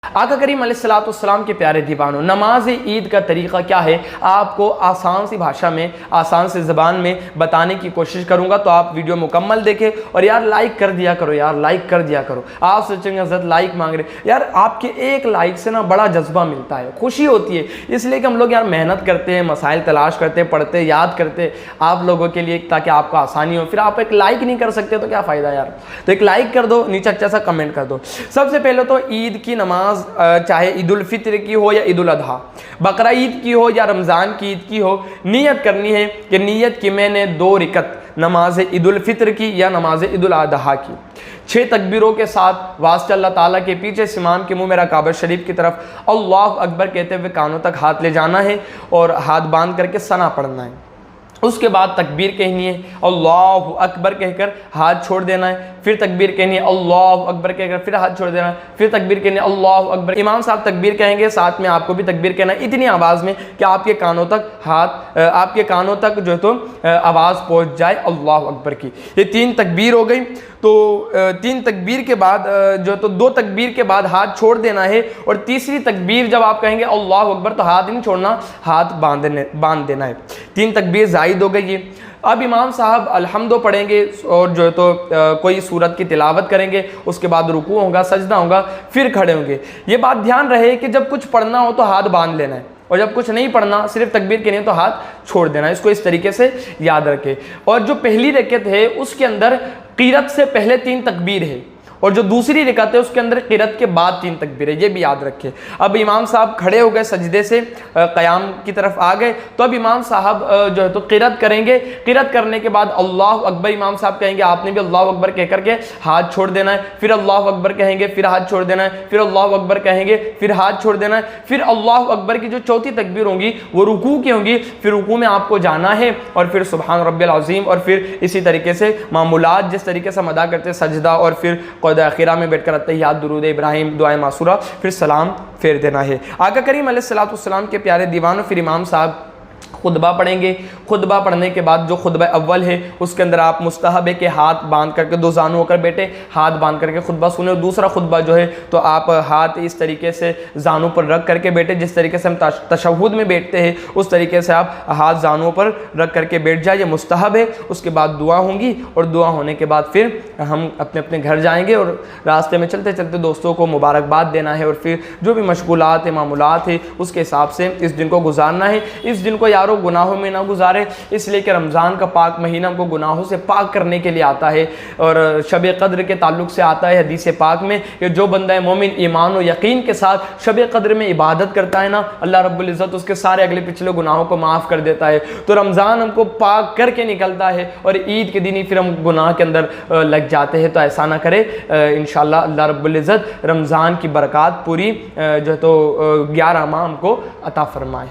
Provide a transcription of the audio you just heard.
आका करीम अलैहिस्सलाम के प्यारे दीवानों, नमाज ईद का तरीक़ा क्या है आपको आसान सी भाषा में, आसान सी ज़बान में बताने की कोशिश करूँगा। तो आप वीडियो मुकम्मल देखें और यार लाइक कर दिया करो, यार लाइक कर दिया करो। आप सोचेंगे हज़रत लाइक मांग रहे, यार आपके एक लाइक से ना बड़ा जज्बा मिलता है, खुशी होती है। इसलिए कि हम लोग यार मेहनत करते हैं, मसाइल तलाश करते हैं, पढ़ते याद करते आप लोगों के लिए ताकि आपको आसानी हो। फिर आप एक लाइक नहीं कर सकते तो क्या फ़ायदा यार। तो एक लाइक कर दो, नीचे अच्छा सा कमेंट कर दो। सबसे पहले तो ईद की नमाज चाहे ईद उल फित्र की हो या ईद उल अधा, बकरा ईद की हो या रमज़ान की ईद की हो, नियत करनी है कि नियत की मैंने 2 रकत नमाज ईद उल फित्र की या नमाज ईद उल अधा की 6 तकबीरों के साथ वास्ते अल्लाह ताला के पीछे इमाम के मुंह मेरा काबा शरीफ की तरफ अल्लाह अकबर कहते हुए कानों तक हाथ ले जाना है और हाथ बांध करके सना पढ़ना है। उसके बाद तकबीर कहनी है, अल्लाह अकबर कहकर हाथ छोड़ देना है। फिर तकबीर कहनी है, अल्लाह अकबर कहकर फिर हाथ छोड़ देना है। फिर तकबीर कहनी है, अल्लाह अकबर। इमाम साहब तकबीर कहेंगे, साथ में आपको भी तकबीर कहना है, इतनी आवाज़ में कि आपके कानों तक हाथ, आपके कानों तक जो है तो आवाज़ पहुँच जाए अल्लाह अकबर की। ये 3 तकबीर हो गई। तो 3 तकबीर के बाद जो तो 2 तकबीर के बाद हाथ छोड़ देना है और तीसरी तकबीर जब आप कहेंगे अल्लाह अकबर तो हाथ नहीं छोड़ना, हाथ बांध देना है। 3 तकबीर जायद हो गई है। अब इमाम साहब अल्हम्दो पढ़ेंगे और जो है तो कोई सूरत की तिलावत करेंगे, उसके बाद रुकू होगा, सजदा होगा, फिर खड़े होंगे। ये बात ध्यान रहे कि जब कुछ पढ़ना हो तो हाथ बांध लेना है और जब कुछ नहीं पढ़ना, सिर्फ तकबीर के नहीं तो हाथ छोड़ देना है। इसको इस तरीके से याद रखें। और जो पहली रकत है उसके अंदर क़ीरत से पहले 3 तकबीर है और जो दूसरी रकात है उसके अंदर क़ीरत के बाद 3 तकबीर है, ये भी याद रखें। अब इमाम साहब खड़े हो गए, सजदे से क़याम की तरफ आ गए, तो अब इमाम साहब जो है तो क़ीरत करेंगे। क़ीरत करने के बाद अल्लाह अकबर इमाम साहब कहेंगे, आपने भी अल्लाह अकबर कह करके हाथ छोड़ देना है। फिर अल्लाह अकबर कहेंगे, फिर हाथ छोड़ देना है। फिर अल्लाह अकबर कहेंगे, फिर हाथ छोड़ देना है। फिर अल्लाह अकबर की जो चौथी तकबीर होंगी वो रुकू की होंगी। फिर रुकू में आपको जाना है और फिर सुबहान रब्बिल अज़ीम और फिर इसी तरीके से मामूलात जिस तरीके से हम अदा करते हैं, सजदा और फिर क़ौद आखिरा में बैठकर अत्तहियात, दुरूद इब्राहिम, दुआए मासूरा, फिर सलाम फेर देना है। आका करीम अलैहिस्सलाम के प्यारे दीवानों, फिर इमाम साहब खुतबा पढ़ेंगे। खुतबा पढ़ने के बाद जो खुतबा अव्वल है उसके अंदर आप मुस्तहब है कि हाथ बांध करके 2 ज़ानू होकर बैठे, हाथ बांध करके खुतबा सुने। और दूसरा खुतबा जो है तो आप हाथ इस तरीके से ज़ानू पर रख करके बैठे, जिस तरीके से हम तशहुद में बैठते हैं उस तरीके से आप हाथ ज़ानू पर रख करके बैठ जाए, ये मुस्तहब है। उसके बाद दुआ होंगी और दुआ होने के बाद फिर हम अपने अपने घर जाएंगे और रास्ते में चलते चलते दोस्तों को मुबारकबाद देना है और फिर जो भी मशगूलात है, मामूलात है, उसके हिसाब से इस दिन को गुजारना है। इस दिन को यारों गुनाहों में ना गुजारे, इसलिए कि रमज़ान का पाक महीना हमको गुनाहों से पाक करने के लिए आता है और शब कद्र के ताल्लुक से आता है हदीस पाक में कि जो बंदा मोमिन ईमान और यकीन के साथ शब कद्र में इबादत करता है ना, अल्लाह रब्बुल इज़्ज़त उसके सारे अगले पिछले गुनाहों को माफ़ कर देता है। तो रमज़ान हमको पाक करके निकलता है और ईद के दिन ही फिर हम गुनाह के अंदर लग जाते हैं। तो ऐसा ना करे, इंशाअल्लाह अल्लाह रब्बुल इज़्ज़त रमज़ान की बरक़ात पूरी जो है तो 11 माह हमको अता फरमाए।